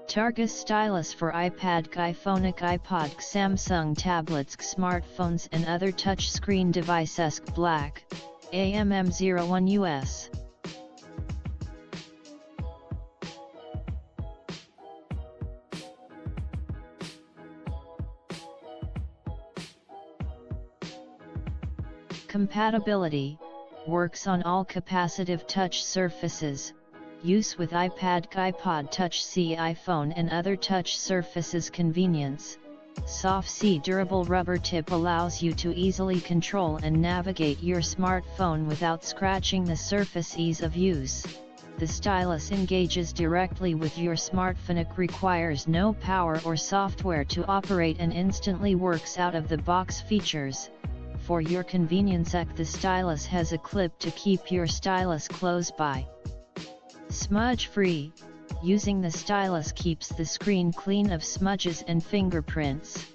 Targus Stylus for iPadc, iPhonec, iPodc, Samsung tablets, smartphones and other touchscreen devices. Black, AMM01 US. Compatibility, works on all capacitive touch surfaces. Use with iPadc, iPod Touchc, iPhone and other touch surfaces. Convenience, Softc durable rubber tip allows you to easily control and navigate your smartphone without scratching the surface. Ease of use, the stylus engages directly with your smartphone, requires no power or software to operate and instantly works out of the box. Features, for your conveniencec, the stylus has a clip to keep your stylus close by. Smudge free, using the stylus keeps the screen clean of smudges and fingerprints.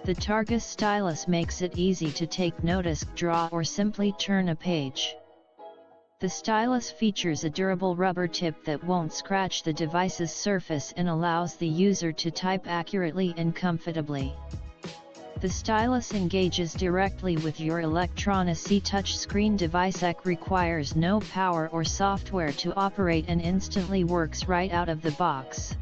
The Targus Stylus makes it easy to take notice, draw or simply turn a page. The stylus features a durable rubber tip that won't scratch the device's surface and allows the user to type accurately and comfortably. The stylus engages directly with your Electronikz touchscreen device, requires no power or software to operate and instantly works right out of the box.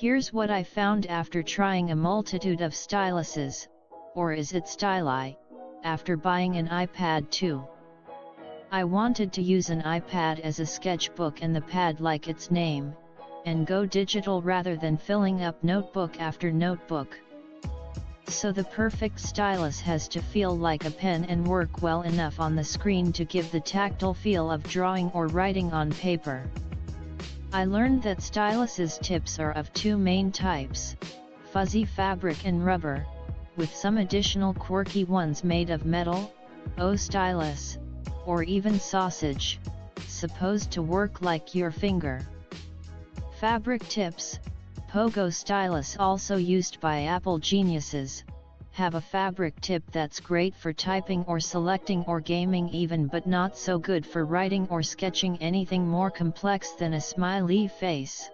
Here's what I found after trying a multitude of styluses, or is it styli, after buying an iPad 2. I wanted to use an iPad as a sketchbook and the pad like its name, and go digital rather than filling up notebook after notebook. So the perfect stylus has to feel like a pen and work well enough on the screen to give the tactile feel of drawing or writing on paper. I learned that styluses tips are of two main types, fuzzy fabric and rubber, with some additional quirky ones made of metal, stylus, or even sausage, supposed to work like your finger. Fabric tips, pogo stylus, also used by Apple geniuses, have a fabric tip that's great for typing or selecting or gaming even, but not so good for writing or sketching anything more complex than a smiley face.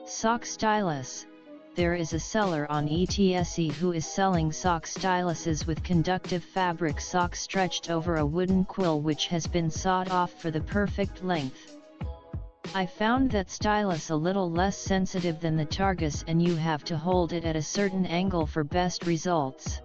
Sock stylus, there is a seller on Etsy who is selling sock styluses with conductive fabric socks stretched over a wooden quill which has been sawed off for the perfect length. I found that stylus a little less sensitive than the Targus and you have to hold it at a certain angle for best results.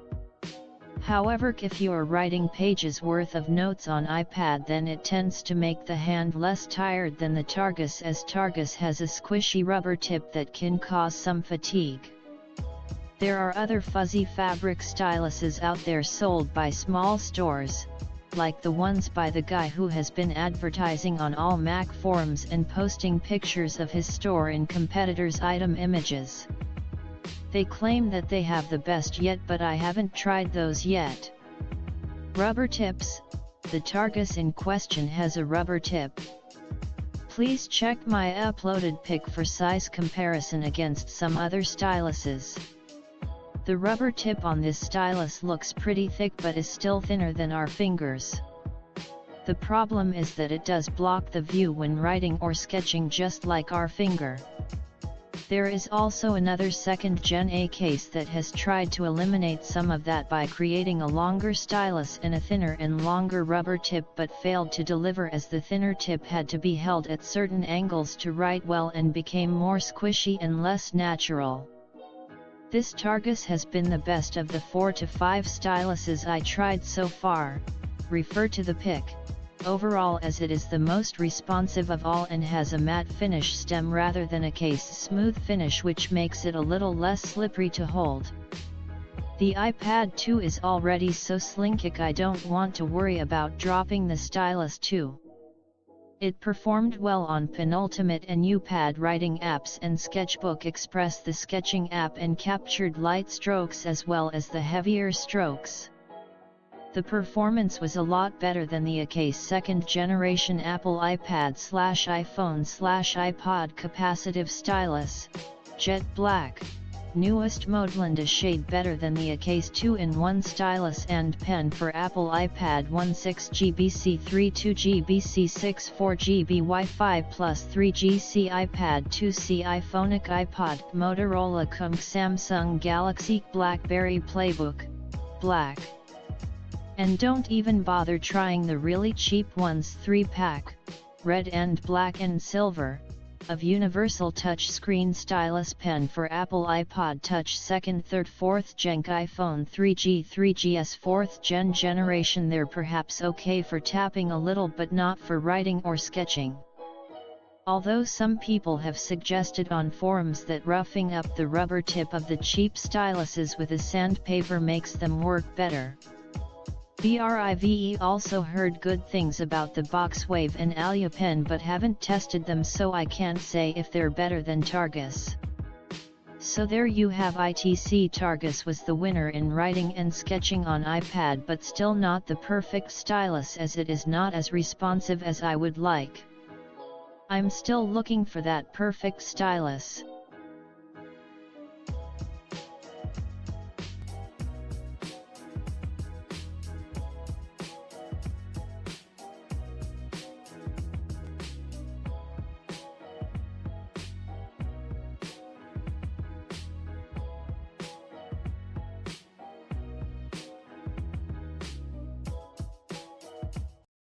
However, if you are writing pages worth of notes on iPad, then it tends to make the hand less tired than the Targus, as Targus has a squishy rubber tip that can cause some fatigue. There are other fuzzy fabric styluses out there sold by small stores, like the ones by the guy who has been advertising on all Mac forums and posting pictures of his store in competitors' item images. They claim that they have the best yet, but I haven't tried those yet. Rubber tips, the Targus in question has a rubber tip. Please check my uploaded pic for size comparison against some other styluses. The rubber tip on this stylus looks pretty thick but is still thinner than our fingers. The problem is that it does block the view when writing or sketching just like our finger. There is also another second gen A case that has tried to eliminate some of that by creating a longer stylus and a thinner and longer rubber tip, but failed to deliver as the thinner tip had to be held at certain angles to write well and became more squishy and less natural. This Targus has been the best of the 4 to 5 styluses I tried so far, refer to the pic, overall, as it is the most responsive of all and has a matte finish stem rather than a case smooth finish, which makes it a little less slippery to hold. The iPad 2 is already so slinky I don't want to worry about dropping the stylus too. It performed well on penultimate and iPad writing apps and Sketchbook Express, the sketching app, and captured light strokes as well as the heavier strokes. The performance was a lot better than the AK's second generation Apple iPad/iPhone/iPod capacitive stylus, jet black. Newest Modeland a shade better than the AK's 2-in-1 stylus and pen for Apple iPad 16GB C3 2GB C6 4GB Wi-Fi plus 3G C iPad 2 C iPhonec iPod Motorola Cum Samsung Galaxy BlackBerry Playbook, black. And don't even bother trying the really cheap ones 3-pack, red and black and silver, of universal touch screen stylus pen for Apple iPod Touch 2nd 3rd 4th Gen iPhone 3G 3GS 4th Gen generation. They're perhaps okay for tapping a little but not for writing or sketching. Although some people have suggested on forums that roughing up the rubber tip of the cheap styluses with a sandpaper makes them work better. BRIVE also heard good things about the Boxwave and Alia pen but haven't tested them, so I can't say if they're better than Targus. So there you have it. Targus was the winner in writing and sketching on iPad, but still not the perfect stylus as it is not as responsive as I would like. I'm still looking for that perfect stylus.